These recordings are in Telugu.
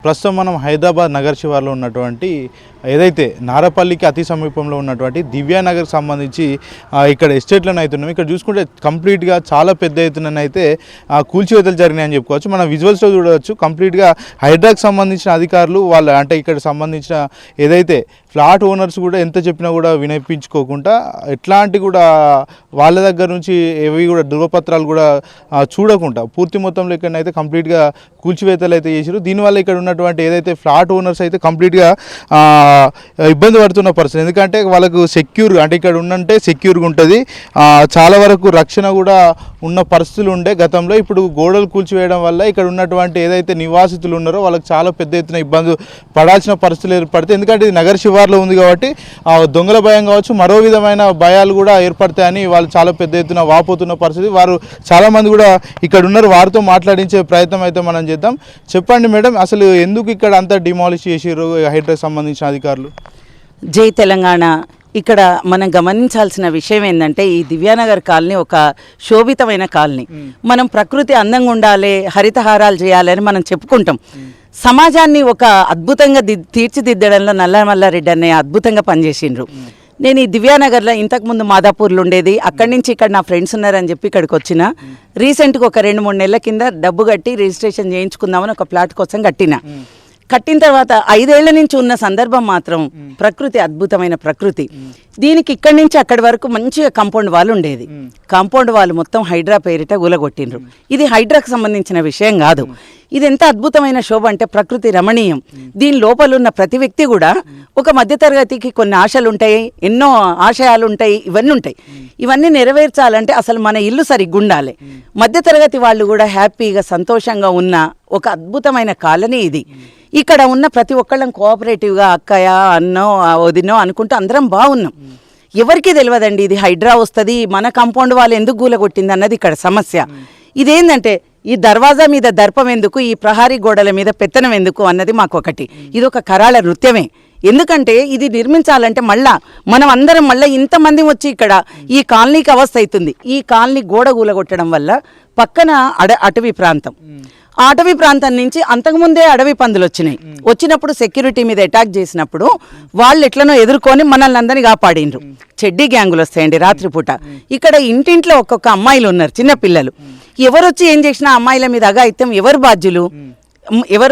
ప్రస్తుతం మనం హైదరాబాద్ నగర శివార్లో ఉన్నటువంటి ఏదైతే నారపల్లికి అతి సమీపంలో ఉన్నటువంటి దివ్యానగర్కి సంబంధించి ఇక్కడ ఎస్టేట్లను అవుతున్నాం. ఇక్కడ చూసుకుంటే కంప్లీట్గా చాలా పెద్ద ఎత్తునైతే కూల్చివేతలు జరిగినాయని చెప్పుకోవచ్చు. మన విజువల్స్లో చూడవచ్చు. కంప్లీట్గా హైడ్రాకి సంబంధించిన అధికారులు వాళ్ళ అంటే ఇక్కడ సంబంధించిన ఏదైతే ఫ్లాట్ ఓనర్స్ కూడా ఎంత చెప్పినా కూడా వినిపించుకోకుండా ఎట్లాంటి కూడా వాళ్ళ దగ్గర నుంచి ఏవి కూడా ధృవపత్రాలు కూడా చూడకుండా పూర్తి మొత్తంలో ఇక్కడనైతే కంప్లీట్గా కూల్చివేతలు అయితే చేశారు. దీనివల్ల ఇక్కడ ఉన్నటువంటి ఏదైతే ఫ్లాట్ ఓనర్స్ అయితే కంప్లీట్గా ఇబ్బంది పడుతున్న పరిస్థితి. ఎందుకంటే వాళ్ళకు సెక్యూర్ అంటే ఇక్కడ ఉన్నంటే సెక్యూర్గా ఉంటుంది. చాలా వరకు రక్షణ కూడా ఉన్న పరిస్థితులు ఉండే గతంలో. ఇప్పుడు గోడలు కూల్చివేయడం వల్ల ఇక్కడ ఉన్నటువంటి ఏదైతే నివాసితులు ఉన్నారో వాళ్ళకి చాలా పెద్ద ఎత్తున ఇబ్బంది పడాల్సిన పరిస్థితులు ఏర్పడతాయి. ఎందుకంటే ఇది నగర శివార్లో ఉంది కాబట్టి దొంగల భయం కావచ్చు, మరో విధమైన భయాలు కూడా ఏర్పడతాయని వాళ్ళు చాలా పెద్ద ఎత్తున వాపోతున్న పరిస్థితి. వారు చాలామంది కూడా ఇక్కడ ఉన్నారు. వారితో మాట్లాడించే ప్రయత్నం అయితే మనం చేద్దాం. చెప్పండి మేడం, అసలు ఎందుకు ఇక్కడ అంతా డిమాలిష్ చేసారు హైడ్రాకి సంబంధించిన అధికారులు? జై తెలంగాణ. ఇక్కడ మనం గమనించాల్సిన విషయం ఏంటంటే ఈ దివ్యానగర్ కాలనీ ఒక శోభితమైన కాలనీ. మనం ప్రకృతి అందంగా ఉండాలి, హరితహారాలు చేయాలని మనం చెప్పుకుంటాం. సమాజాన్ని ఒక అద్భుతంగా తీర్చిదిద్దడంలో నల్లమల్లారెడ్డి అన్నయ్య అద్భుతంగా పనిచేసిండ్రు. నేను ఈ దివ్యానగర్లో ఇంతకుముందు మాదాపూర్లో ఉండేది. అక్కడి నుంచి ఇక్కడ నా ఫ్రెండ్స్ ఉన్నారని చెప్పి ఇక్కడికి వచ్చిన. రీసెంట్గా ఒక 2-3 నెలల కింద డబ్బు కట్టి రిజిస్ట్రేషన్ చేయించుకుందామని ఒక ప్లాట్ కోసం కట్టిన తర్వాత 5 ఏళ్ల నుంచి ఉన్న సందర్భం మాత్రం ప్రకృతి అద్భుతమైన ప్రకృతి. దీనికి ఇక్కడి నుంచి అక్కడి వరకు మంచిగా కాంపౌండ్ వాల్ ఉండేది. కాంపౌండ్ వాల్ మొత్తం హైడ్రా పేరిట గులగొట్టిండ్రు. ఇది హైడ్రాకు సంబంధించిన విషయం కాదు. ఇది ఎంత అద్భుతమైన శోభ అంటే ప్రకృతి రమణీయం. దీని లోపల ఉన్న ప్రతి వ్యక్తి కూడా ఒక మధ్యతరగతికి కొన్ని ఆశలు ఉంటాయి, ఎన్నో ఆశయాలు ఉంటాయి, ఇవన్నీ ఉంటాయి. ఇవన్నీ నెరవేర్చాలంటే అసలు మన ఇల్లు సరిగ్గా ఉండాలి. మధ్యతరగతి వాళ్ళు కూడా హ్యాపీగా సంతోషంగా ఉన్న ఒక అద్భుతమైన కాలనీ ఇది. ఇక్కడ ఉన్న ప్రతి ఒక్కళ్ళం కోఆపరేటివ్గా అక్కయ్య అన్నో వదినో అనుకుంటూ అందరం బాగున్నాం. ఎవరికి తెలియదండి ఇది హైడ్రా వస్తుంది, మన కాంపౌండ్ వాళ్ళు ఎందుకు గూలగొట్టింది అన్నది ఇక్కడ సమస్య. ఇదేంటంటే ఈ దర్వాజా మీద దర్పం ఎందుకు, ఈ ప్రహారీ గోడల మీద పెత్తనం ఎందుకు అన్నది మాకు ఒకటి. ఇది ఒక కరాళ నృత్యమే. ఎందుకంటే ఇది నిర్మించాలంటే మనం అందరం ఇంతమంది వచ్చి ఇక్కడ ఈ కాలనీకి అవస్థ అవుతుంది. ఈ కాలనీ గోడ గూలగొట్టడం వల్ల పక్కన అటవీ ప్రాంతం, ఆ అటవీ ప్రాంతం నుంచి అంతకుముందే అడవి పందులు వచ్చినప్పుడు సెక్యూరిటీ మీద అటాక్ చేసినప్పుడు వాళ్ళు ఎట్లనో ఎదుర్కొని మనల్ని అందరినీ కాపాడిండ్రు. చెడ్డీ గ్యాంగులు వస్తాయండి రాత్రిపూట. ఇక్కడ ఇంటింట్లో ఒక్కొక్క అమ్మాయిలు ఉన్నారు, చిన్న పిల్లలు. ఎవరొచ్చి ఏం చేసినా అమ్మాయిల మీద అఘాయిత్యం ఎవరు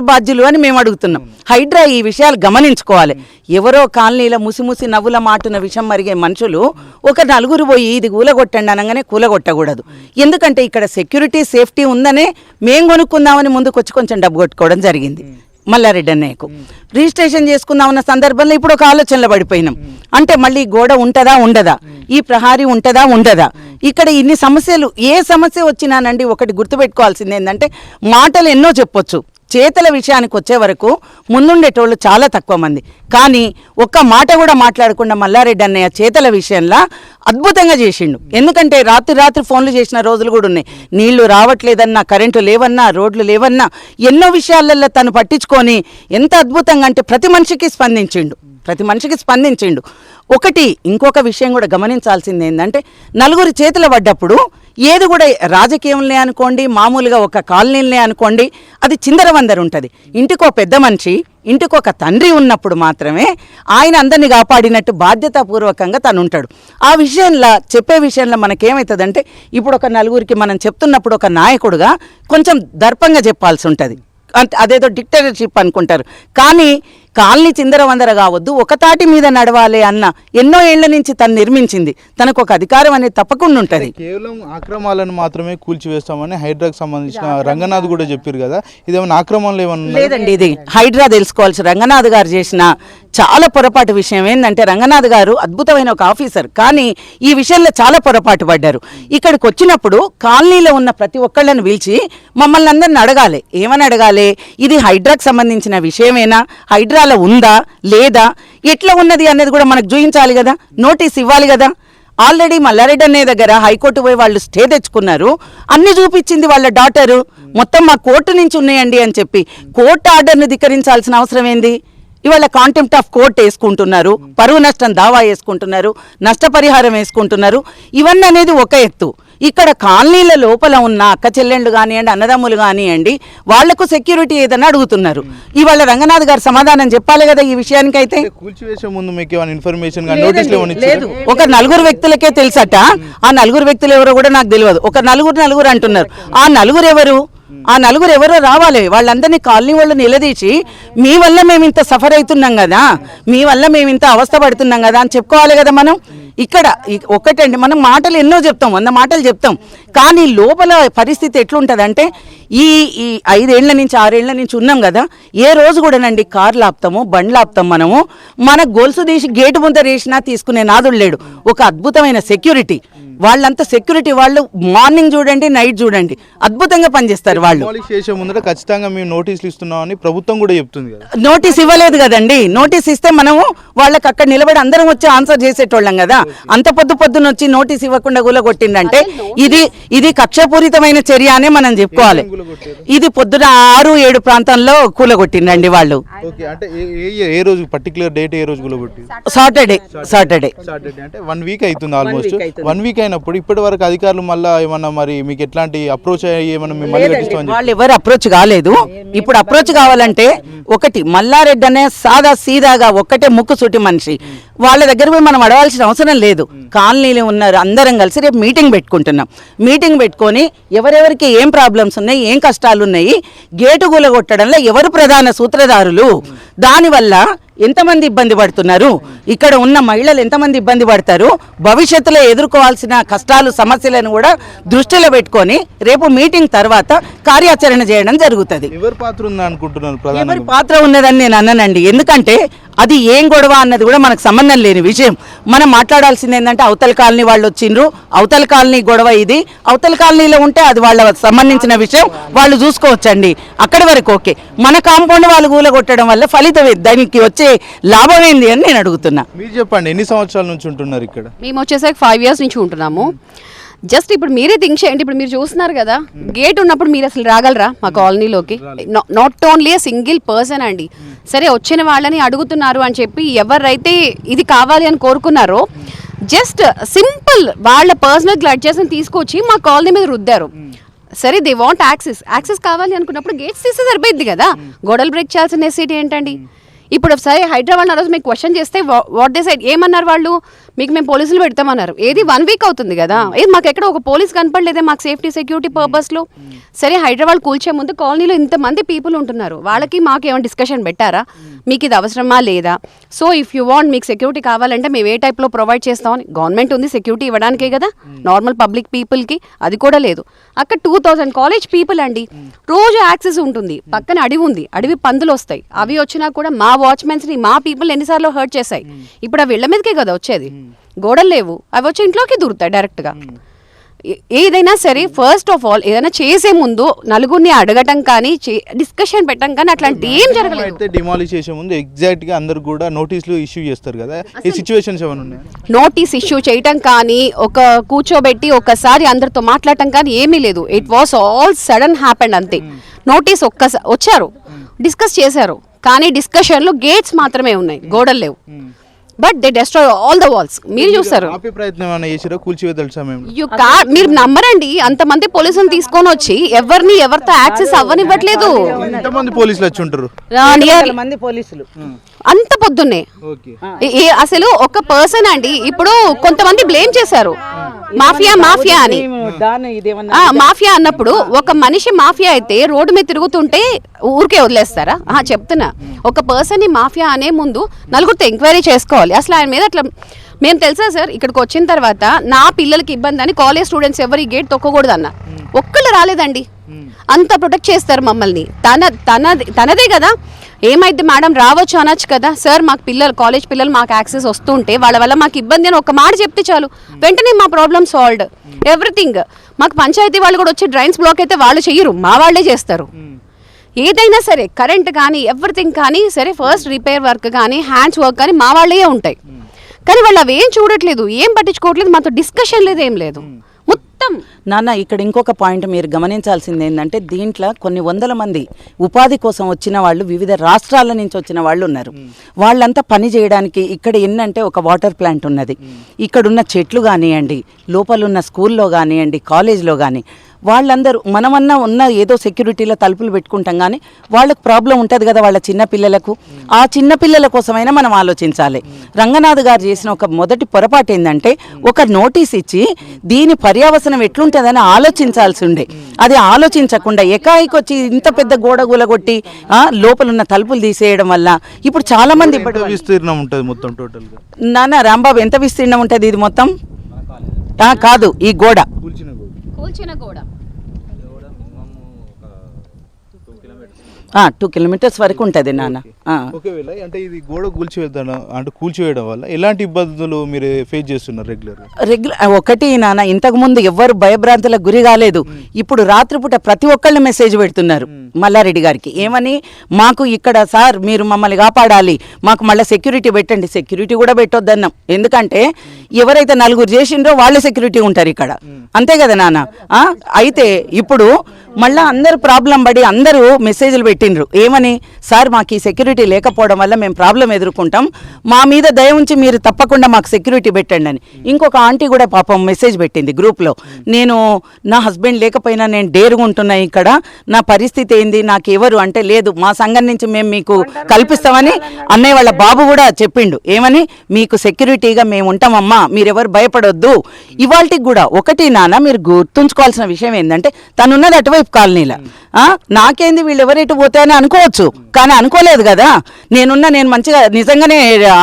బాధ్యులు అని మేము అడుగుతున్నాం. హైడ్రా ఈ విషయాలు గమనించుకోవాలి. ఎవరో కాలనీలో ముసిముసి నవ్వుల మాటున విషం మరిగే మనుషులు ఒక 4 పోయి ఇది కూలగొట్టండి అనగానే కూలగొట్టకూడదు. ఎందుకంటే ఇక్కడ సెక్యూరిటీ సేఫ్టీ ఉందనే మేము కొనుక్కుందామని ముందుకు వచ్చి కొంచెం డబ్బు కొట్టుకోవడం జరిగింది. మల్లారెడ్డి అన్నయ్యకు రిజిస్ట్రేషన్ చేసుకుందామన్న సందర్భంలో ఇప్పుడు ఒక ఆలోచనలో పడిపోయినాం. అంటే మళ్ళీ గోడ ఉంటుందా ఉండదా, ఈ ప్రహారీ ఉంటుందా ఉండదా, ఇక్కడ ఇన్ని సమస్యలు. ఏ సమస్య వచ్చినానండి ఒకటి గుర్తుపెట్టుకోవాల్సింది ఏంటంటే మాటలు ఎన్నో చెప్పొచ్చు, చేతల విషయానికి వచ్చే వరకు ముందుండేటోళ్ళు చాలా తక్కువ మంది. కానీ ఒక్క మాట కూడా మాట్లాడకుండా మల్లారెడ్డి అన్నయ్య చేతల విషయంలో అద్భుతంగా చేసిండు. ఎందుకంటే రాత్రి ఫోన్లు చేసిన రోజులు కూడా ఉన్నాయి. నీళ్లు రావట్లేదన్నా, కరెంటు లేవన్నా, రోడ్లు లేవన్నా ఎన్నో విషయాలలో తను పట్టించుకొని ఎంత అద్భుతంగా అంటే ప్రతి మనిషికి స్పందించిండు. ఇంకొక విషయం కూడా గమనించాల్సింది ఏంటంటే 4 చేతులు పడ్డప్పుడు ఏది కూడా రాజకీయంలే అనుకోండి, మామూలుగా ఒక కాలనీలనే అనుకోండి, అది చిందరవందర ఉంటుంది. ఇంటికో పెద్ద మనిషి, ఇంటికొక తండ్రి ఉన్నప్పుడు మాత్రమే ఆయన అందరినీ కాపాడినట్టు బాధ్యతాపూర్వకంగా తను ఉంటాడు. ఆ విషయంలో చెప్పే విషయంలో మనకేమవుతుందంటే ఇప్పుడు ఒక 4కి మనం చెప్తున్నప్పుడు ఒక నాయకుడుగా కొంచెం దర్పంగా చెప్పాల్సి ఉంటుంది. అదేదో డిక్టేటర్షిప్ అనుకుంటారు. కానీ కాలనీ చిందరవందర కావద్దు, ఒక తాటి మీద నడవాలి అన్న ఎన్నో ఏళ్ల నుంచి తను నిర్మించింది. తనకు ఒక అధికారం అనేది తప్పకుండా ఉంటుంది. కేవలం ఆక్రమాలను మాత్రమే కూల్చివేస్తామని హైడ్రాకి సంబంధించిన రంగనాథ్ కూడా చెప్పారు కదా, ఇదేమన్నా ఆక్రమణలు ఏమన్నా? లేదండి, ఇది హైడ్రా తెలుసుకోవాల్సి రంగనాథ్ గారు చేసిన చాలా పొరపాటు విషయం ఏంటంటే రరంగనాథ్ గారు అద్భుతమైన ఒక ఆఫీసర్, కానీ ఈ విషయంలో చాలా పొరపాటు పడ్డారు. ఇక్కడికి వచ్చినప్పుడు కాలనీలో ఉన్న ప్రతి ఒక్కళ్ళని పిలిచి మమ్మల్ని అందరిని అడగాలి. ఏమని అడగాలి? ఇది హైడ్రాకి సంబంధించిన విషయమేనా, హైడ్రాలో ఉందా లేదా, ఎట్లా ఉన్నది అనేది కూడా మనకు చూపించాలి కదా, నోటీస్ ఇవ్వాలి కదా. ఆల్రెడీ మల్లారెడ్డి అన్నయ్య దగ్గర హైకోర్టు పోయి వాళ్ళు స్టే తెచ్చుకున్నారు. అన్ని చూపించింది వాళ్ళ డాటరు. మొత్తం మా కోర్టు నుంచి ఉన్నాయండి అని చెప్పి కోర్టు ఆర్డర్ని ధిక్కరించాల్సిన అవసరం ఏంది? ఇవాళ కాంటెంప్ట్ ఆఫ్ కోర్ట్ వేసుకుంటున్నారు, పరువు నష్టం దావా వేసుకుంటున్నారు, నష్టపరిహారం వేసుకుంటున్నారు. ఇవన్నీ అనేది ఒక ఎత్తు. ఇక్కడ కాలనీల లోపల ఉన్న అక్క చెల్లెళ్ళు కానివ్వండి, అన్నదమ్ములు కానివ్వండి, వాళ్లకు సెక్యూరిటీ ఏదైనా అడుగుతున్నారు. ఇవాళ రంగనాథ్ గారు సమాధానం చెప్పాలి కదా ఈ విషయానికైతే. కూల్చివేసే ముందు మీకు ఏమైనా ఇన్ఫర్మేషన్ నోటీసులు లేదు, ఒక 4 వ్యక్తులకే తెలుసట. ఆ 4 వ్యక్తులు ఎవరో కూడా నాకు తెలియదు. ఒక నలుగురు అంటున్నారు. ఆ నలుగురు ఎవరో రావాలి. వాళ్ళందరినీ కాలనీ వాళ్ళు నిలదీసి మీ వల్ల మేము ఇంత సఫర్ అవుతున్నాం కదా, మీ వల్ల మేము ఇంత అవస్థ పడుతున్నాం కదా అని చెప్పుకోవాలి కదా మనం. ఇక్కడ ఒక్కటండి, మనం మాటలు ఎన్నో చెప్తాం, 100 మాటలు చెప్తాం, కానీ లోపల పరిస్థితి ఎట్లుంటుందంటే ఈ 5 ఏళ్ల నుంచి 6 ఏళ్ల నుంచి ఉన్నాం కదా, ఏ రోజు కూడానండి కార్లు ఆపుతాము, బండ్లు ఆపుతాం. మన గొలుసు తీసి గేటు ముందర వేసినా తీసుకునే నాదుడు లేడు. ఒక అద్భుతమైన సెక్యూరిటీ, వాళ్ళంతా సెక్యూరిటీ వాళ్ళు మార్నింగ్ చూడండి, నైట్ చూడండి, అద్భుతంగా పనిచేస్తారు వాళ్ళు. చేసే ముందర ఖచ్చితంగా మేము నోటీసులు ఇస్తున్నామని ప్రభుత్వం కూడా చెప్తుంది కదా. నోటీస్ ఇవ్వలేదు కదండి. నోటీస్ ఇస్తే మనము వాళ్ళకి అక్కడ నిలబడి అందరం వచ్చి ఆన్సర్ చేసేటోళ్ళం కదా. అంత పొద్దున వచ్చి నోటీస్ ఇవ్వకుండా కూలగొట్టిందంటే ఇది కక్షపూరితమైన చర్య అనే మనం చెప్పుకోవాలి. ఇది పొద్దున 6-7 ప్రాంతంలో కూలగొట్టిందండి వాళ్ళు. ఏ రోజు పర్టికులర్ డేట్ ఏ రోజు కూలగొట్టి? సాటర్డే అంటే 1 వీక్ అవుతుంది ఆల్మోస్ట్. 1 వీక్ అయినప్పుడు ఇప్పటి వరకు అధికారులు మళ్ళీ ఏమన్నా మరి మీకు ఎట్లాంటి అప్రోచ్ అయ్యి ఏమన్నా వాళ్ళు ఎవరు అప్రోచ్ కాలేదు. ఇప్పుడు అప్రోచ్ కావాలంటే ఒకటి మల్లారెడ్డి అనే సాదా సీదాగా ఒక్కటే ముక్కు సూటి మనిషి, వాళ్ళ దగ్గర పోయి మనం అడవాల్సిన అవసరం లేదు. కాలనీలో ఉన్నారు అందరం కలిసి రేపు మీటింగ్ పెట్టుకుంటున్నాం. మీటింగ్ పెట్టుకొని ఎవరెవరికి ఏం ప్రాబ్లమ్స్ ఉన్నాయి, ఏం కష్టాలు ఉన్నాయి, గేటు కూలగొట్టడంలో ఎవరు ప్రధాన సూత్రధారులు, దానివల్ల ఎంతమంది ఇబ్బంది పడుతున్నారు, ఇక్కడ ఉన్న మహిళలు ఎంతమంది ఇబ్బంది పడతారు, భవిష్యత్తులో ఎదుర్కోవాల్సిన కష్టాలు సమస్యలను కూడా దృష్టిలో పెట్టుకొని రేపు మీటింగ్ తర్వాత కార్యాచరణ చేయడం జరుగుతుంది. ఎవరి పాత్ర ఉన్నదని నేను అన్నానండి. ఎందుకంటే అది ఏం గొడవ అన్నది కూడా మనకు సంబంధం లేని విషయం. మనం మాట్లాడాల్సింది ఏంటంటే అవతల కాలనీ వాళ్ళు వచ్చిండ్రు, అవతల కాలనీ గొడవ ఇది, అవతల కాలనీలో ఉంటే అది వాళ్ళ సంబంధించిన విషయం, వాళ్ళు చూసుకోవచ్చండి. అక్కడి వరకు ఓకే. మన కాంపౌండ్ వాళ్ళు కూలగొట్టడం వల్ల ఫలితం దానికి వచ్చే లాభం ఏంది అని నేను అడుగుతున్నా. మీరు చెప్పండి, ఎన్ని సంవత్సరాల నుంచి ఉంటున్నారు ఇక్కడ? మేము వచ్చేసరికి 5 years నుంచి ఉంటున్నాము. జస్ట్ ఇప్పుడు మీరే థింక్ చేయండి, ఇప్పుడు మీరు చూస్తున్నారు కదా గేట్ ఉన్నప్పుడు మీరు అసలు రాగలరా మా కాలనీలోకి? Not only a single person అండి. సరే వచ్చిన వాళ్ళని అడుగుతున్నారు అని చెప్పి ఎవరైతే ఇది కావాలి అని కోరుకున్నారో జస్ట్ సింపుల్ వాళ్ళ పర్సనల్ గ్లడ్జెస్ని తీసుకొచ్చి మా కాలనీ మీద రుద్దారు. సరే దే వాంట్ యాక్సెస్ కావాలి అనుకున్నప్పుడు గేట్స్ తీస్తే సరిపోయింది కదా, గోడలు బ్రేక్ చేయాల్సిన నెసిటీ ఏంటండి? ఇప్పుడు సరే హైదరాబాద్ ఆ రోజు మీకు క్వశ్చన్ చేస్తే వాట్ దే సైడ్ ఏమన్నారు వాళ్ళు, మీకు మేము పోలీసులు పెడతామన్నారు. ఏది 1 వీక్ అవుతుంది కదా, ఏది మాకు ఎక్కడ ఒక పోలీస్ కనపడలేదే మాకు సేఫ్టీ సెక్యూరిటీ పర్పస్లో. సరే హైదరాబాద్ కూల్చే ముందు కాలనీలో ఇంతమంది పీపుల్ ఉంటున్నారు, వాళ్ళకి మాకు ఏమైనా డిస్కషన్ పెట్టారా, మీకు ఇది అవసరమా లేదా? సో ఇఫ్ యూ వాంట్ మీకు సెక్యూరిటీ కావాలంటే మేము ఏ టైప్లో ప్రొవైడ్ చేస్తామని, గవర్నమెంట్ ఉంది సెక్యూరిటీ ఇవ్వడానికే కదా, నార్మల్ పబ్లిక్ పీపుల్కి అది కూడా లేదు. అక్కడ 2000 కాలేజ్ పీపుల్ అండి, రోజు యాక్సెస్ ఉంటుంది, పక్కన అడవి ఉంది, అడవి పందులు వస్తాయి, అవి వచ్చినా కూడా మా వాచ్మెన్స్ని మా పీపుల్ ఎన్నిసార్లు హర్ట్ చేశాయి. ఇప్పుడు అవి ఇళ్ల మీదకే కదా వచ్చేది, గోడలు లేవు, అవి వచ్చి ఇంట్లోకి దూరుతాయి డైరెక్ట్గా. ఏదైనా సరే ఫస్ట్ ఆఫ్ ఆల్ ఏదైనా చేసే ముందు నలుగురిని అడగటం కానీ డిస్కషన్ పెట్టడం కానీ అట్లాంటి ఏం జరగలేదు. డిమాలిష్ చేసే ముందు ఎగ్జాక్ట్ గా అందరు కూడా నోటీసులు ఇష్యూ చేస్తారు కదా, ఈ సిచువేషన్స్ ఏమైనా ఉన్నాయి? నోటీస్ ఇష్యూ చేయటం కానీ ఒక కూర్చోబెట్టి ఒకసారి అందరితో మాట్లాడటం కానీ ఏమీ లేదు. It was all sudden happened అంతే. నోటీస్ వచ్చారు, డిస్కస్ చేశారు, కానీ డిస్కషన్లో గేట్స్ మాత్రమే ఉన్నాయి, గోడలు లేవు. But they destroy all the walls. మీరు చూస్తారు, మీరు నమ్మరండి, అంతమంది పోలీసులు తీసుకొని వచ్చి ఎవరితో యాక్సెస్ అవ్వనివ్వట్లేదు. అంత పొద్దున్నే అసలు ఒక పర్సన్ అండి. ఇప్పుడు కొంతమంది బ్లేమ్ చేశారు మాఫియా అని. మాఫియా అన్నప్పుడు ఒక మనిషి మాఫియా అయితే రోడ్డు మీద తిరుగుతుంటే ఊరికే వదిలేస్తారా? చెప్తున్నా, ఒక పర్సన్ ని మాఫియా అనే ముందు నలుగురితో ఎంక్వైరీ చేసుకోవాలి. అసలు ఆయన మీద అట్లా మేము తెలుసా సార్, ఇక్కడికి వచ్చిన తర్వాత నా పిల్లలకి ఇబ్బంది అని కాలేజ్ స్టూడెంట్స్ ఎవరు ఈ గేట్ తొక్కకూడదు అన్న, ఒక్కళ్ళు రాలేదండి. అంత ప్రొటెక్ట్ చేస్తారు మమ్మల్ని. తనదే కదా, ఏమైంది మేడం రావచ్చు అనొచ్చు కదా. సార్ మాకు కాలేజ్ పిల్లలు మాకు యాక్సెస్ వస్తుంటే వాళ్ళ వల్ల మాకు ఇబ్బంది అని ఒక మాట చెప్తే చాలు, వెంటనే మా ప్రాబ్లమ్ సాల్వ్డ్. ఎవ్రీథింగ్ మాకు పంచాయతీ వాళ్ళు కూడా వచ్చి డ్రైన్స్ బ్లాక్ అయితే వాళ్ళు చెయ్యరు, మా వాళ్ళే చేస్తారు. ఏదైనా సరే కరెంట్ కానీ ఎవ్రీథింగ్ కానీ సరే, ఫస్ట్ రిపేర్ వర్క్ కానీ హ్యాండ్స్ వర్క్ కానీ మా వాళ్ళే ఉంటాయి. కానీ వాళ్ళు అవి ఏం చూడట్లేదు, ఏం పట్టించుకోవట్లేదు, మాతో డిస్కషన్ లేదు, ఏం లేదు. మొత్తం. నాన్న ఇక్కడ ఇంకొక పాయింట్ మీరు గమనించాల్సింది ఏంటంటే దీంట్లో కొన్ని వందల మంది ఉపాధి కోసం వచ్చిన వాళ్ళు వివిధ రాష్ట్రాల నుంచి వచ్చిన వాళ్ళు ఉన్నారు. వాళ్ళంతా పని చేయడానికి ఇక్కడ ఏంటంటే ఒక వాటర్ ప్లాంట్ ఉన్నది, ఇక్కడున్న చెట్లు కానివ్వండి, లోపలున్న స్కూల్లో కానివ్వండి, కాలేజ్లో కానీ వాళ్ళందరూ మనమన్నా ఉన్న ఏదో సెక్యూరిటీలో తలుపులు పెట్టుకుంటాం కానీ వాళ్ళకు ప్రాబ్లం ఉంటుంది కదా వాళ్ళ చిన్న పిల్లలకు. ఆ చిన్న పిల్లల కోసమైనా మనం ఆలోచించాలి. రంగనాథ్ గారు చేసిన ఒక మొదటి పొరపాటు ఏంటంటే ఒక నోటీస్ ఇచ్చి దీని పర్యావసనం ఎట్లుంటుందని ఆలోచించాల్సి ఉండే. అది ఆలోచించకుండా ఏకాయికి వచ్చి ఇంత పెద్ద గోడ కూలగొట్టి లోపల ఉన్న తలుపులు తీసేయడం వల్ల ఇప్పుడు చాలా మంది విస్తీర్ణం ఉంటుంది మొత్తం టోటల్ గా. నాన్న రాంబాబు ఎంత విస్తీర్ణం ఉంటుంది ఇది మొత్తం? కాదు, ఈ గోడ కూల్చిన గోడ 2 కిలోమీటర్స్ వరకు ఉంటుంది నాన్న. ఒకవేళ అంటే ఇది గోడ కూల్చివేయడం వల్ల ఎలాంటి ఇబ్బందులు మీరు ఫేస్ చేస్తున్నారు రెగ్యులర్? ఒకటి నాన్న, ఇంతకు ముందు ఎవ్వరు భయభ్రాంతులకు గురి కాలేదు. ఇప్పుడు రాత్రిపూట ప్రతి ఒక్కళ్ళు మెసేజ్ పెడుతున్నారు మల్లారెడ్డి గారికి. ఏమని? మాకు ఇక్కడ సార్ మీరు మమ్మల్ని కాపాడాలి, మాకు మళ్ళీ సెక్యూరిటీ పెట్టండి. సెక్యూరిటీ కూడా పెట్టొద్దన్నాం, ఎందుకంటే ఎవరైతే నలుగురు చేసిండ్రో వాళ్ళే సెక్యూరిటీ ఉంటారు ఇక్కడ, అంతే కదా నాన్న. అయితే ఇప్పుడు మళ్ళీ అందరూ ప్రాబ్లం పడి అందరూ మెసేజ్లు పెట్టిండ్రు. ఏమని? సార్ మాకు ఈ సెక్యూరిటీ లేకపోవడం వల్ల మేము ప్రాబ్లం ఎదుర్కొంటాం, మా మీద దయ ఉంచి మీరు తప్పకుండా మాకు సెక్యూరిటీ పెట్టండి అని. ఇంకొక ఆంటీ కూడా పాపం మెసేజ్ పెట్టింది గ్రూప్లో, నేను నా హస్బెండ్ లేకపోయినా నేను డేరుగా ఉంటున్నా ఇక్కడ, నా పరిస్థితి ఏంది, నాకు ఎవరు అంటే లేదు మా సంఘం నుంచి మేము మీకు కల్పిస్తామని అన్నయ్య వాళ్ళ బాబు కూడా చెప్పిండు. ఏమని? మీకు సెక్యూరిటీగా మేము ఉంటామమ్మా, మీరెవరు భయపడొద్దు. ఇవాళకి కూడా ఒకటి నాన్న మీరు గుర్తుంచుకోవాల్సిన విషయం ఏంటంటే తనున్నది అటువైపు కాలనీల. నాకేంది వీళ్ళు ఎవరెటు పోతాయని అనుకోవచ్చు, కానీ అనుకోలేదు కదా. నేను మంచిగా నిజంగానే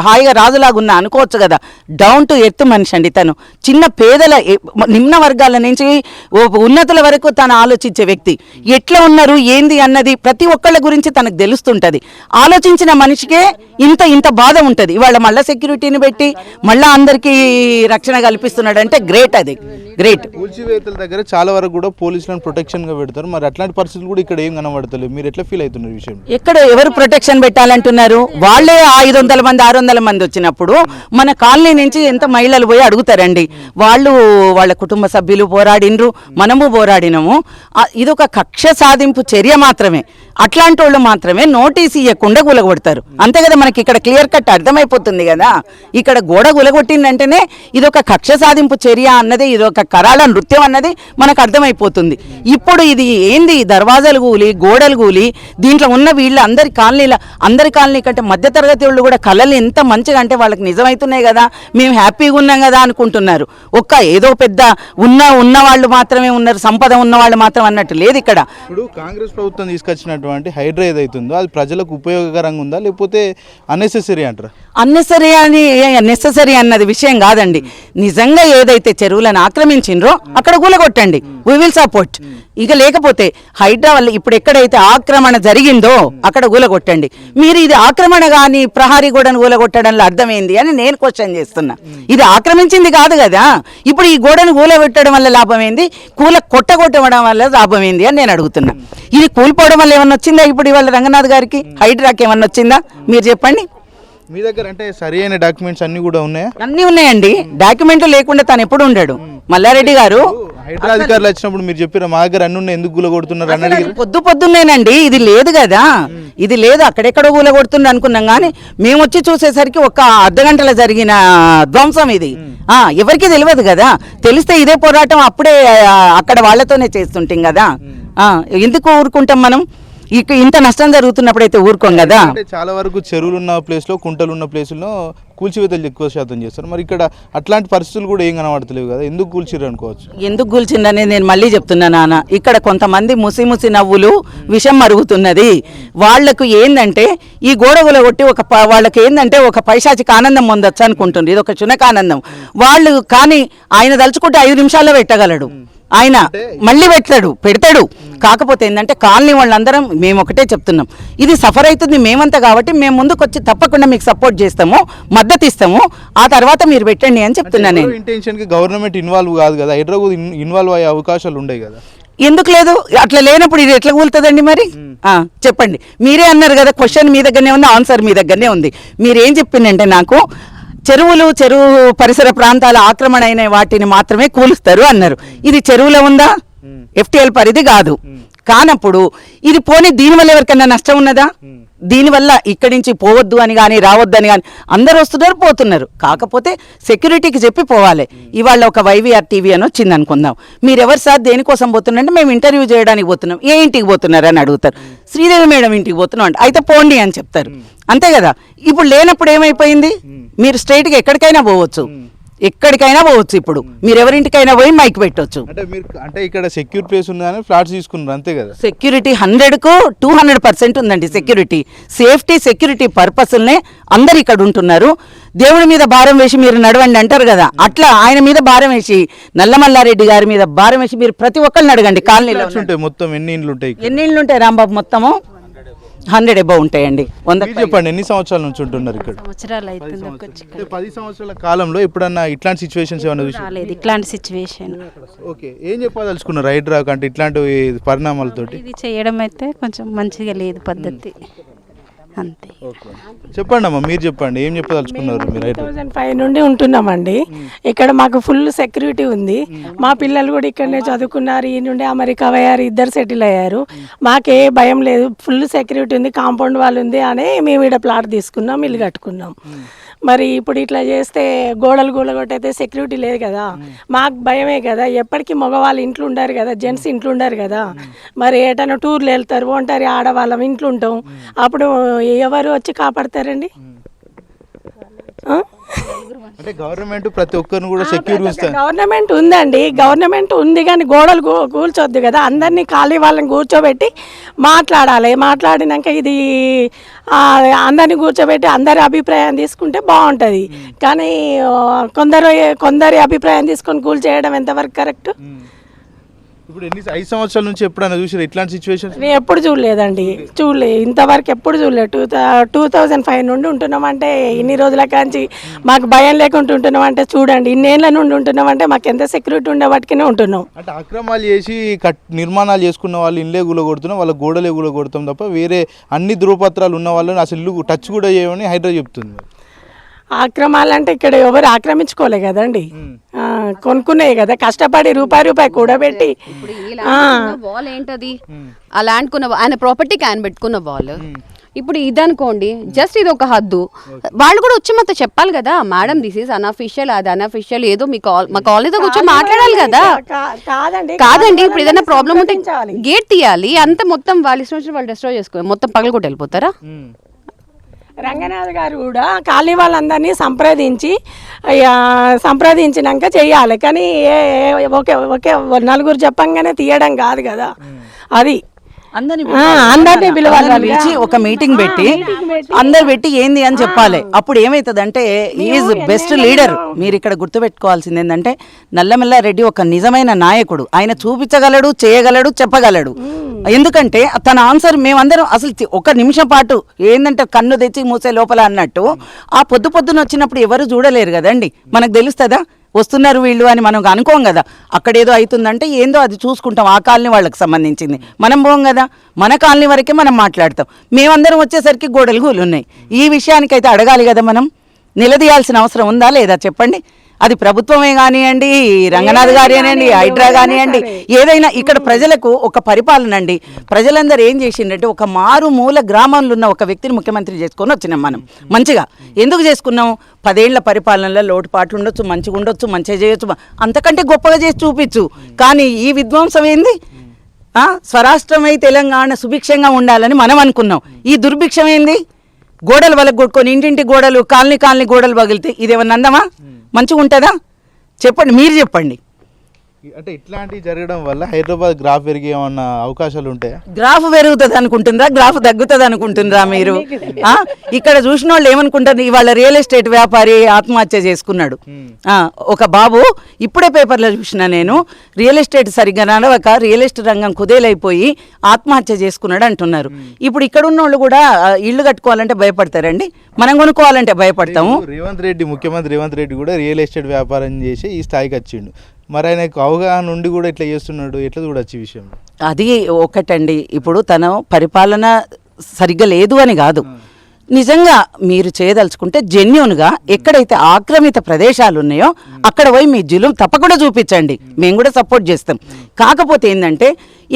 హాయిగా రాజులాగున్నా అనుకోవచ్చు కదా. డౌన్ టు ఎర్త్ మనిషి అండి తను. చిన్న పేదల నిమ్న వర్గాల నుంచి ఉన్నతుల వరకు తను ఆలోచించే వ్యక్తి. ఎట్లా ఉన్నారు ఏంది అన్నది ప్రతి ఒక్కళ్ళ గురించి తనకు తెలుస్తుంటది. ఆలోచించిన మనిషికే ఇంత బాధ ఉంటుంది. ఇవాళ మళ్ళీ సెక్యూరిటీని పెట్టి మళ్ళీ అందరికీ రక్షణ కల్పిస్తున్నాడు అంటే గ్రేట్. అది గ్రేట్. కూల్చివేతల దగ్గర చాలా వరకు కూడా పోలీసులను ప్రొటెక్షన్ గా పెడతారు. మరి అట్లాంటి పరిస్థితులు కూడా ఇక్కడ ఏం కనబడతలేదు. మీరు ఎట్లా ఫీల్ అవుతున్నారు విషయం? ఎక్కడ ఎవరు ప్రొటెక్షన్ పెట్టాలంటున్నారు? వాళ్ళే 500 మంది 600 మంది వచ్చినప్పుడు మన కాలనీ నుంచి ఎంత మహిళలు పోయి అడుగుతారండి. వాళ్ళ కుటుంబ సభ్యులు పోరాడినరు, మనము పోరాడినము. ఇది ఒక కక్ష సాధింపు చర్య మాత్రమే. అట్లాంటి వాళ్ళు మాత్రమే నోటీస్ ఇవ్వకుండా గులగొడతారు, అంతే కదా. మనకి ఇక్కడ క్లియర్ కట్ అర్థమైపోతుంది కదా. ఇక్కడ గోడ గులగొట్టిందంటేనే ఇది ఒక కక్ష సాధింపు చర్య అన్నది, ఇది ఒక కరాళ నృత్యం అన్నది మనకు అర్థమైపోతుంది. ఇప్పుడు ఇది ఏంది? దర్వాజాలు కూలి గోడలు కూలి దీంట్లో ఉన్న వీళ్ళ అందరి కాలనీ కంటే మధ్యతరగతి వాళ్ళు కూడా కళలు ఎంత మంచిగా అంటే వాళ్ళకి నిజమవుతున్నాయి కదా, మేము హ్యాపీగా ఉన్నాం కదా అనుకుంటున్నారు. ఏదో పెద్ద ఉన్న వాళ్ళు మాత్రమే ఉన్నారు, సంపద ఉన్న వాళ్ళు మాత్రం అన్నట్టు లేదు ఇక్కడ. ఇప్పుడు కాంగ్రెస్ ప్రభుత్వం తీసుకొచ్చినటువంటి హైడ్రా ఏదైతుందో అది ప్రజలకు ఉపయోగకరంగా ఉందా లేకపోతే అన్నెసెసరీ అంటారా? నెససరీ అన్నది విషయం కాదండి. నిజంగా ఏదైతే చెరువులను ఆక్రమించిండ్రో అక్కడ కూలగొట్టండి, వీ విల్ సపోర్ట్. ఇక లేకపోతే హైడ్రా వల్ల ఇప్పుడు ఎక్కడైతే ఆక్రమణ జరిగిందో అక్కడ కూలగొట్టండి. మీరు ఇది ఆక్రమణ కానీ ప్రహారీ గోడను కూలగొట్టడంలో అర్థమైంది అని నేను క్వశ్చన్ చేస్తున్నా. ఇది ఆక్రమించింది కాదు కదా. ఇప్పుడు ఈ గోడను కూలగొట్టడం వల్ల లాభం ఏంది, కొట్టగొట్టడం వల్ల లాభం ఏంది అని నేను అడుగుతున్నా. ఇది కూలిపోవడం వల్ల ఏమన్నా వచ్చిందా ఇప్పుడు ఇవాళ రంగనాథ్ గారికి, హైడ్రాకి ఏమన్నా వచ్చిందా మీరు చెప్పండి. మీ దగ్గర అంటే సరి అయిన డాక్యుమెంట్స్ అన్ని కూడా ఉన్నాయా? అన్ని ఉన్నాయండి. డాక్యుమెంట్లు లేకుండా తను ఎప్పుడు ఉండడు మల్లారెడ్డి గారు. హైడ్రా అధికారులు వచ్చినప్పుడు మీరు చెప్పారు మా దగ్గర అన్ని ఉన్నాయి, ఎందుకు కూలగొడుతున్నారు అని అడిగి. పొద్దున్నేనండి, ఇది లేదు కదా, ఇది లేదు, అక్కడెక్కడో కూలగొడుతుంది అనుకున్నాం. కానీ మేము వచ్చి చూసేసరికి ఒక అర్ధగంటలో జరిగిన ధ్వంసం ఇది. ఎవరికి తెలియదు కదా. తెలిస్తే ఇదే పోరాటం అప్పుడే అక్కడ వాళ్ళతోనే చేస్తుంటాం కదా. ఎందుకు ఊరుకుంటాం మనం? ఇంత నష్టం జరుగుతున్నప్పుడు అయితే ఊరుకోం కదా. చాలా వరకు చెరువులు ఉన్న ప్లేస్ లో కుంటలు ఉన్న ప్లేసుల్లో కూల్చివేతలు ఎక్కువ శాతం చేస్తారు. మరి ఇక్కడ అట్లాంటి పరిస్థితులు కూడా ఏం కనబడతలేవు కదా, ఎందుకు కూల్చిర్రు అనుకోవచ్చు. ఎందుకు కూల్చిందనేది నేను మళ్ళీ చెప్తున్నా నాన్న. ఇక్కడ కొంతమంది ముసి నవ్వులు విషం మరుగుతున్నది. వాళ్లకు ఏందంటే ఈ గోడ గులగొట్టి వాళ్ళకి ఏందంటే ఒక పైశాచిక ఆనందం పొందొచ్చు అనుకుంటుంది. ఇది ఒక చునకానందం వాళ్ళు. కానీ ఆయన తలుచుకుంటే 5 నిమిషాల్లో పెట్టగలడు. ఆయన మళ్ళీ పెడతాడు. కాకపోతే ఏంటంటే కాలనీ వాళ్ళందరం మేము ఒకటే చెప్తున్నాం, ఇది సఫర్ అవుతుంది మేమంతా కాబట్టి మేము ముందుకు వచ్చి తప్పకుండా మీకు సపోర్ట్ చేస్తాము, మద్దతు ఇస్తాము, ఆ తర్వాత మీరు పెట్టండి అని చెప్తున్నాను నేను. ఇంటెన్షన్ కి గవర్నమెంట్ ఇన్వాల్వ్ కాదు కదా, హైదరాబాద్ ఇన్వాల్వ్ అయ్యే అవకాశాలు ఉండవు కదా. ఎందుకు లేదు? అట్లా లేనప్పుడు ఇది ఎట్లా కూలుతుందండి మరి? చెప్పండి. మీరే అన్నారు కదా, క్వశ్చన్ మీ దగ్గరనే ఉంది, ఆన్సర్ మీ దగ్గరనే ఉంది. మీరేం చెప్పిందంటే నాకు చెరువు పరిసర ప్రాంతాల ఆక్రమణ అయిన వాటిని మాత్రమే కూలుస్తారు అన్నారు. ఇది చెరువులో ఉందా? FTL పరిధి కాదు. కానప్పుడు ఇది పోనీ దీనివల్ల ఎవరికైనా నష్టం ఉన్నదా? దీనివల్ల ఇక్కడి నుంచి పోవద్దు అని కానీ రావద్దు అని కానీ అందరు వస్తున్నారు పోతున్నారు. కాకపోతే సెక్యూరిటీకి చెప్పి పోవాలి. ఇవాళ ఒక YVR TV అని వచ్చింది అనుకుందాం. మీరు ఎవరు సార్ దేనికోసం పోతున్నారంటే మేము ఇంటర్వ్యూ చేయడానికి పోతున్నాం. ఏ ఇంటికి పోతున్నారు అని అడుగుతారు. శ్రీదేవి మేడం ఇంటికి పోతున్నాం అంటే అయితే పోండి అని చెప్తారు. అంతే కదా. ఇప్పుడు లేనప్పుడు ఏమైపోయింది? మీరు స్ట్రైట్గా ఎక్కడికైనా పోవచ్చు, ఎక్కడికైనా పోవచ్చు. ఇప్పుడు మీరు ఎవరింటికైనా పోయి మైక్ పెట్టవచ్చు. అంటే ఇక్కడ సెక్యూర్ ప్లేస్ ఉందని ఫ్లాట్స్ తీసుకున్నారు అంతే కదా. సెక్యూరిటీ 100కు 200% ఉందండి. సెక్యూరిటీ సెక్యూరిటీ పర్పస్నే అందరు ఇక్కడ ఉంటున్నారు. దేవుడి మీద భారం వేసి మీరు నడవండి అంటారు కదా, అట్లా ఆయన మీద భారం వేసి నల్లమల్లారెడ్డి గారి మీద భారం వేసి మీరు ప్రతి ఒక్కరిని అడగండి. కాలనీలో ఉంటాయి మొత్తం ఎన్ని ఇండ్లు ఉంటాయి రాంబాబు? మొత్తము 100 above ఉంటాయండి. 100. చెప్పండి ఎన్ని సంవత్సరాల నుంచి ఉంటున్నారు ఇక్కడ? 10 సంవత్సరాల కాలంలో ఎప్పుడన్నా ఇట్లాంటి సిచ్యువేషన్స్ ఏమైనా చూసి? ఇట్లాంటి సిచ్యువేషన్ ఓకే, ఏం చెప్పదలుచుకున్నారు హైడ్రాక్ అంటే ఇట్లాంటి పరిణామాలతోటి? ఇది చేయడం అయితే కొంచెం మంచిగా లేదు పద్ధతి, అంతే. చెప్పండి అమ్మా, మీరు చెప్పండి ఏం చెప్పదలుచుకున్నారు మీరు? 2005 నుండి ఉంటున్నామండి ఇక్కడ. మాకు ఫుల్ సెక్యూరిటీ ఉంది. మా పిల్లలు కూడా ఇక్కడనే చదువుకున్నారు. ఈ నుండి అమెరికా అయ్యారు, ఇద్దరు సెటిల్ అయ్యారు. మాకే భయం లేదు, ఫుల్ సెక్యూరిటీ ఉంది, కాంపౌండ్ వాళ్ళు ఉంది అని మేము ఇక్కడ ప్లాట్ తీసుకున్నాం, ఇల్లు కట్టుకున్నాం. మరి ఇప్పుడు ఇట్లా చేస్తే గోడలు కొట్టయితే సెక్యూరిటీ లేదు కదా, మాకు భయమే కదా. ఎప్పటికీ మగవాళ్ళు ఇంట్లో ఉండారు కదా, జెంట్స్ ఇంట్లో ఉండారు కదా. మరి ఏటైనా టూర్లు వెళ్తారు, ఒంటరి ఆడవాళ్ళం ఇంట్లో ఉంటాం, అప్పుడు ఎవరు వచ్చి కాపాడతారండి? అంటే గవర్నమెంట్ ప్రతి ఒక్కరిని కూడా సెక్యూర్ గవర్నమెంట్ ఉందండి, గవర్నమెంట్ ఉంది కానీ గోడలు కూల్చొద్దు కదా. అందరినీ ఖాళీ వాళ్ళని కూర్చోబెట్టి మాట్లాడాలి. మాట్లాడినాక ఇది అందరిని కూర్చోబెట్టి అందరి అభిప్రాయం తీసుకుంటే బాగుంటుంది. కానీ కొందరి అభిప్రాయం తీసుకొని కూల్చేయడం ఎంతవరకు కరెక్ట్? ఇప్పుడు 5 సంవత్సరాల నుంచి ఎప్పుడైనా చూసారు ఇట్లాంటి సిచ్యువేషన్? నేను ఎప్పుడు చూడలేదండి, ఇంతవరకు ఎప్పుడు చూడలేదు. 2005 నుండి ఉంటున్నామంటే, ఇన్ని రోజుల కాంచి మాకు భయం లేకుండా ఉంటున్నామంటే చూడండి. ఇన్నేళ్ల నుండి ఉంటున్నామంటే మాకు ఎంత సెక్యూరిటీ ఉండే వాటికినే ఉంటున్నాం. అంటే అక్రమాలు చేసి నిర్మాణాలు చేసుకున్న వాళ్ళు ఇళ్ళే కొడుతున్నాం, వాళ్ళ గోడలే కొడతాం తప్ప వేరే అన్ని ధృవపత్రాలు ఉన్న వాళ్ళని అసలు ఇల్లు టచ్ కూడా చేయమని హైడ్రా చెప్తుంది. ఆక్రమాలంటే ఇక్కడ ఎవరు ఆక్రమించుకోలే కదండి, కొనుక్కునే కదా, కష్టపడి రూపాయి కూడబెట్టి. వాల్ ఏంటది? ఆ ల్యాండ్ కొన్న ఆయన ప్రాపర్టీకి ఆయన పెట్టుకున్న వాల్. ఇప్పుడు ఇదనుకోండి, జస్ట్ ఇది ఒక హద్దు. వాళ్ళు కూడా వచ్చి మాతో చెప్పాలి కదా, మేడం దిస్ ఈస్ అన్అఫిషియల్, అది అన్అఫిషియల్, ఏదో మా కాలనీతో కూర్చొని మాట్లాడాలి కదా. కాదండి, ఇప్పుడు ఏదైనా ప్రాబ్లం ఉంటే గేట్ తీయాలి. అంత మొత్తం వాళ్ళు ఇష్టం వచ్చిన వాళ్ళు డిస్ట్రాయ్ చేసుకోవాలి, మొత్తం పగలగొట్టి వెళ్ళిపోతారా? రంగనాథ్ గారు కూడా ఖాళీ వాళ్ళందరినీ సంప్రదించినాక చెయ్యాలి. కానీ ఒకే నలుగురు చెప్పంగానే తీయడం కాదు కదా. అది అందరినీ పిలిచి ఒక మీటింగ్ పెట్టి అందరు పెట్టి ఏంది అని చెప్పాలి. అప్పుడు ఏమైతుందంటే ఈజ్ బెస్ట్ లీడర్. మీరు ఇక్కడ గుర్తుపెట్టుకోవాల్సింది ఏంటంటే నల్లమల్లారెడ్డి ఒక నిజమైన నాయకుడు. ఆయన చూపించగలడు, చేయగలడు, చెప్పగలడు. ఎందుకంటే తన ఆన్సర్ మేమందరం అసలు ఒక నిమిషం పాటు ఏంటంటే కన్ను తెచ్చి మూసే లోపల అన్నట్టు ఆ పొద్దున వచ్చినప్పుడు ఎవరు చూడలేరు కదండి. మనకు తెలుస్తుందా వస్తున్నారు వీళ్ళు అని మనం అనుకోం కదా. అక్కడేదో అవుతుందంటే ఏందో అది చూసుకుంటాం, ఆ కాలనీ వాళ్ళకి సంబంధించింది. మనం పోం కదా, మన కాలనీ వరకే మనం మాట్లాడతాం. మేమందరం వచ్చేసరికి గోడలు కూలున్నాయి. ఈ విషయానికైతే అడగాలి కదా, మనం నిలదీయాల్సిన అవసరం ఉందా లేదా చెప్పండి. అది ప్రభుత్వమే కానివ్వండి, రంగనాథ్ గారి అనండి, హైడ్రా కానివ్వండి, ఏదైనా ఇక్కడ ప్రజలకు ఒక పరిపాలన అండి. ప్రజలందరూ ఏం చేసిండంటే ఒక మారుమూల గ్రామంలో ఉన్న ఒక వ్యక్తిని ముఖ్యమంత్రి చేసుకొని వచ్చినాం మనం. మంచిగా ఎందుకు చేసుకున్నాం? 10 ఏళ్ల పరిపాలనలో లోటుపాట్లు ఉండొచ్చు, మంచిగా ఉండొచ్చు, మంచిగా చేయొచ్చు, అంతకంటే గొప్పగా చేసి చూపించు. కానీ ఈ విధ్వంసం ఏంది? స్వరాష్ట్రమై తెలంగాణ సుభిక్షంగా ఉండాలని మనం అనుకున్నాం. ఈ దుర్భిక్షం ఏంది? గోడలు వలకు కొట్టుకొని ఇంటింటి గోడలు, కాలనీ గోడలు పగిలితే ఇదేమన్నా అందమా? మంచిగా ఉంటుందా? చెప్పండి, మీరు చెప్పండి. అంటే ఇట్లాంటివి జరగడం వల్ల హైదరాబాద్ గ్రాఫ్ పెరిగే ఏమన్నా అవకాశాలు ఉంటాయా? గ్రాఫ్ పెరుగుతుంది అనుకుంటుందా? గ్రాఫ్ తగ్గుతుంది అనుకుంటుందా మీరు? ఇక్కడ చూసిన వాళ్ళు ఏమనుకుంటారు, ఇవాళ రియల్ ఎస్టేట్ వ్యాపారి ఆత్మహత్య చేసుకున్నాడు. ఒక బాబు ఇప్పుడే పేపర్లో చూసిన నేను, రియల్ ఎస్టేట్ సరిగ్గా నడవక రియల్ ఎస్టేట్ రంగం కుదేలైపోయి ఆత్మహత్య చేసుకున్నాడు అంటున్నారు. ఇప్పుడు ఇక్కడ ఉన్న వాళ్ళు కూడా ఇల్లు కట్టుకోవాలంటే భయపడతారండి, మనం కొనుక్కోవాలంటే భయపడతాము. ముఖ్యమంత్రి రేవంత్ రెడ్డి కూడా రియల్ ఎస్టేట్ వ్యాపారం చేసి ఈ స్థాయికి వచ్చిండు. మరి ఆయనకు అవగాహన ఉండి కూడా ఇట్లా చేస్తున్నాడు, ఎట్లా చూడొచ్చు ఈ విషయం? అది ఒకటండి. ఇప్పుడు తన పరిపాలన సరిగ్గా లేదు అని కాదు, నిజంగా మీరు చేయదలుచుకుంటే జెన్యున్గా ఎక్కడైతే ఆక్రమిత ప్రదేశాలు ఉన్నాయో అక్కడ పోయి మీ జులుం తప్పకుండా చూపించండి, మేము కూడా సపోర్ట్ చేస్తాం. కాకపోతే ఏంటంటే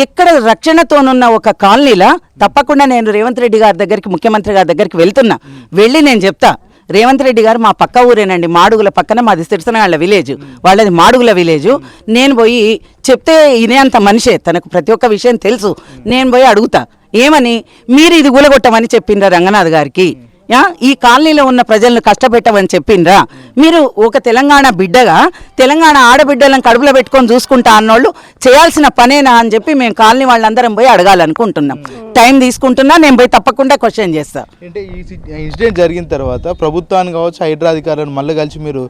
ఎక్కడ రక్షణతోనున్న ఒక కాలనీలా తప్పకుండా నేను రేవంత్ రెడ్డి గారి దగ్గరికి, ముఖ్యమంత్రి గారి దగ్గరికి వెళ్ళి నేను చెప్తా, రేవంత్ రెడ్డి గారు మా పక్క ఊరేనండి, మాడుగుల పక్కన మాది సిరిసనగాళ్ళ విలేజ్, వాళ్ళది మాడుగుల విలేజ్. నేను పోయి చెప్తే ఇనేంత మనిషే, తనకు ప్రతి ఒక్క విషయం తెలుసు. నేను పోయి అడుగుతా, ఏమని మీరు ఇది కూలగొట్టమని చెప్పిండ్రా రంగనాథ్ గారికి? ఈ కాలనీలో ఉన్న ప్రజలను కష్టపెట్టమని చెప్పిండ్రా? మీరు ఒక తెలంగాణ బిడ్డగా తెలంగాణ ఆడబిడ్డలను కడుపులో పెట్టుకొని చూసుకుంటా అన్నోళ్ళు చేయాల్సిన పనేనా అని చెప్పి మేము కాలనీ వాళ్ళందరం పోయి అడగాలనుకుంటున్నాం. టైం తీసుకుంటున్నా, నేను పోయి తప్పకుండా క్వశ్చన్ చేస్తా. అంటే ఈ ఇన్సిడెంట్ జరిగిన తర్వాత ప్రభుత్వాన్ని కావచ్చు, హైడ్రా అధికారులను మళ్ళీ మీరు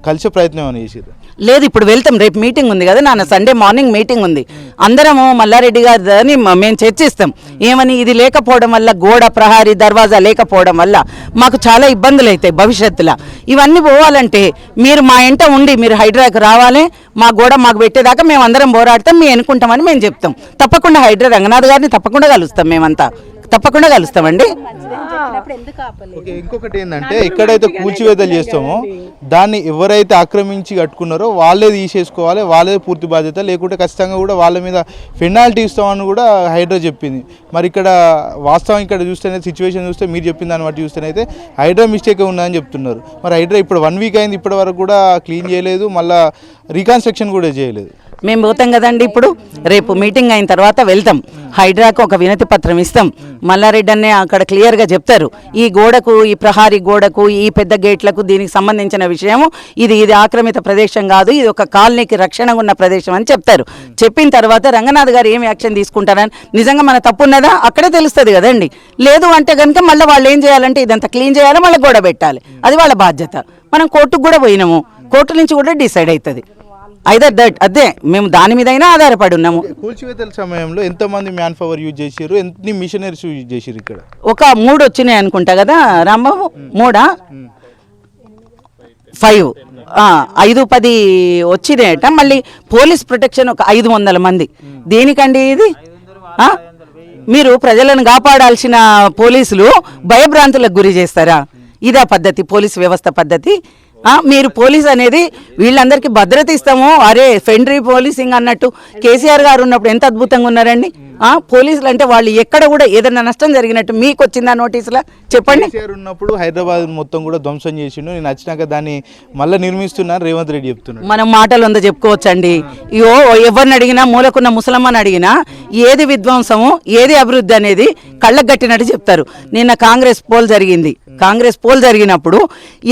కలిసే ప్రయత్నం అని చేసారు? లేదు, ఇప్పుడు వెళ్తాం. రేపు మీటింగ్ ఉంది కదా నాన్న, సండే మార్నింగ్ మీటింగ్ ఉంది. అందరము మల్లారెడ్డి గారిని మేము చర్చిస్తాం. ఏమని, ఇది లేకపోవడం వల్ల, గోడ ప్రహారీ దర్వాజా లేకపోవడం వల్ల మాకు చాలా ఇబ్బందులు అవుతాయి భవిష్యత్తులో. ఇవన్నీ పోవాలంటే మీరు మా ఇంట ఉండి మీరు హైడ్రాకి రావాలి, మా గోడ మాకు పెట్టేదాకా మేము అందరం పోరాడతాం, మేము ఎన్నుకుంటామని మేము చెప్తాం. తప్పకుండా హైడ్రా రంగనాథ్ గారిని తప్పకుండా కలుస్తాం, మేమంతా తప్పకుండా కలుస్తామండి. ఓకే, ఇంకొకటి ఏంటంటే ఎక్కడైతే కూల్చివేతలు చేస్తామో దాన్ని ఎవరైతే ఆక్రమించి కట్టుకున్నారో వాళ్ళే తీసేసుకోవాలి, వాళ్ళే పూర్తి బాధ్యత, లేకుంటే ఖచ్చితంగా కూడా వాళ్ళ మీద పెనాల్టీ ఇస్తామని కూడా హైడ్రా చెప్పింది. మరి ఇక్కడ వాస్తవం ఇక్కడ చూస్తేనే సిచ్యువేషన్ చూస్తే మీరు చెప్పిన దాన్ని బట్టి చూస్తేనైతే హైడ్రా మిస్టేక్ ఉన్నదని చెప్తున్నారు. మరి హైడ్రా ఇప్పుడు 1 వీక్ అయింది, ఇప్పటి వరకు కూడా క్లీన్ చేయలేదు, మళ్ళీ రీకన్స్ట్రక్షన్ కూడా చేయలేదు. మేము పోతాం కదండి, ఇప్పుడు రేపు మీటింగ్ అయిన తర్వాత వెళ్తాం, హైడ్రాకు ఒక వినతి పత్రం ఇస్తాం. మల్లారెడ్డి అనే అక్కడ క్లియర్గా చెప్తారు, ఈ గోడకు, ఈ ప్రహారీ గోడకు, ఈ పెద్ద గేట్లకు దీనికి సంబంధించిన విషయము ఇది ఆక్రమిత ప్రదేశం కాదు, ఇది ఒక కాలనీకి రక్షణగా ఉన్న ప్రదేశం అని చెప్తారు. చెప్పిన తర్వాత రంగనాథ్ గారు ఏమి యాక్షన్ తీసుకుంటారని, నిజంగా మన తప్పు ఉన్నదా అక్కడే తెలుస్తుంది కదండి. లేదు అంటే కనుక మళ్ళీ వాళ్ళు ఏం చేయాలంటే ఇదంతా క్లీన్ చేయాలి, మళ్ళీ గోడ పెట్టాలి, అది వాళ్ళ బాధ్యత. మనం కోర్టుకు కూడా పోయినాము, కోర్టు నుంచి కూడా డిసైడ్ అవుతుంది. ఐదర్ దట్, అదే మేము దాని మీద అయినా ఆధారపడి ఉన్నాము. కూల్చివేతల సమయంలో ఎంతమంది మ్యాన్ పవర్ యూజ్ చేశారు, ఎన్ని మిషనరీస్ యూజ్ చేశారు? ఇక్కడ ఒక 3 వచ్చినాయి అనుకుంటా కదా రాంబాబు, 3 5 5-10 వచ్చినాయట. మళ్ళీ పోలీస్ ప్రొటెక్షన్ ఒక 500 మంది. దేనికండి ఇది? మీరు ప్రజలను కాపాడాల్సిన పోలీసులు భయభ్రాంతులకు గురి చేస్తారా? ఇదా పద్ధతి, పోలీస్ వ్యవస్థ పద్ధతి? మీరు పోలీస్ అనేది వీళ్ళందరికీ భద్రత ఇస్తాము, అరే ఫెండ్రీ పోలీసింగ్ అన్నట్టు కేసీఆర్ గారు ఉన్నప్పుడు ఎంత అద్భుతంగా ఉన్నారండి. పోలీసులు అంటే వాళ్ళు ఎక్కడ కూడా ఏదైనా నష్టం జరిగినట్టు మీకు వచ్చిందా నోటీసులా? చెప్పండి. కేసీఆర్ ఉన్నప్పుడు హైదరాబాద్ మొత్తం కూడా ధ్వంసం చేసిండు, నేను వచ్చినాక దాన్ని మళ్ళీ నిర్మిస్తున్నాను రేవంత్ రెడ్డి చెప్తున్నాడు. మనం మాటలు ఉందో చెప్పుకోవచ్చండి. ఎవరిని అడిగినా, మూలకున్న ముసలమ్మని అడిగినా ఏది విధ్వంసము ఏది అభివృద్ధి అనేది కళ్ళకు గట్టినట్టు చెప్తారు. నిన్న కాంగ్రెస్ పోల్ జరిగినప్పుడు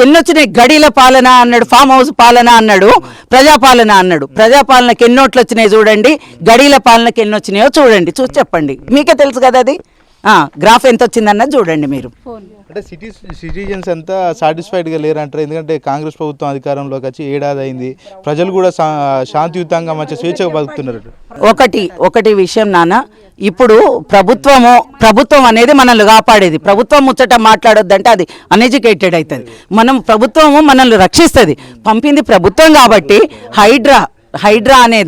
ఎన్నొచ్చినాయి, గడిల పాలన అన్నాడు, ఫామ్ హౌస్ పాలన అన్నాడు, ప్రజాపాలన అన్నాడు. ప్రజాపాలనకి ఎన్నోట్లు వచ్చినాయి చూడండి, గడిల పాలనకి ఎన్ని వచ్చినాయో చూడండి, చూసి చెప్పండి. మీకే తెలుసు కదా అది. గ్రాఫ్ ఎంత వచ్చిందన్నది చూడండి మీరు. అంటే సిటిజన్స్ అంతా సాటిస్ఫైడ్గా లేరంటారు, ఎందుకంటే కాంగ్రెస్ ప్రభుత్వం అధికారంలోకి వచ్చి ఏడాది అయింది, ప్రజలు కూడా శాంతియుతంగా మంచి స్వేచ్ఛగా బతుకుతున్నారు. ఒకటి విషయం నాన్న, ఇప్పుడు ప్రభుత్వం అనేది మనల్ని కాపాడేది. ప్రభుత్వం ముచ్చట మాట్లాడొద్దంటే అది అన్ఎడ్యుకేటెడ్ అవుతుంది. ప్రభుత్వము మనల్ని రక్షిస్తుంది, పంపింది ప్రభుత్వం. కాబట్టి హైడ్రా అనే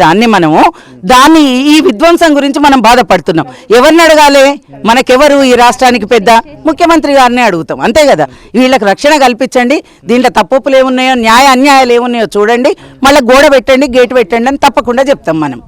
దాన్ని ఈ విధ్వంసం గురించి మనం బాధపడుతున్నాం. ఎవరిని అడగాలి? మనకెవరు ఈ రాష్ట్రానికి పెద్ద? ముఖ్యమంత్రి గారిని అడుగుతాం, అంతే కదా. వీళ్ళకి రక్షణ కల్పించండి, దీంట్లో తప్పులు ఏమున్నాయో, అన్యాయాలు ఏమున్నాయో చూడండి, మళ్ళీ గోడ పెట్టండి, గేటు పెట్టండి అని తప్పకుండా చెప్తాం మనం.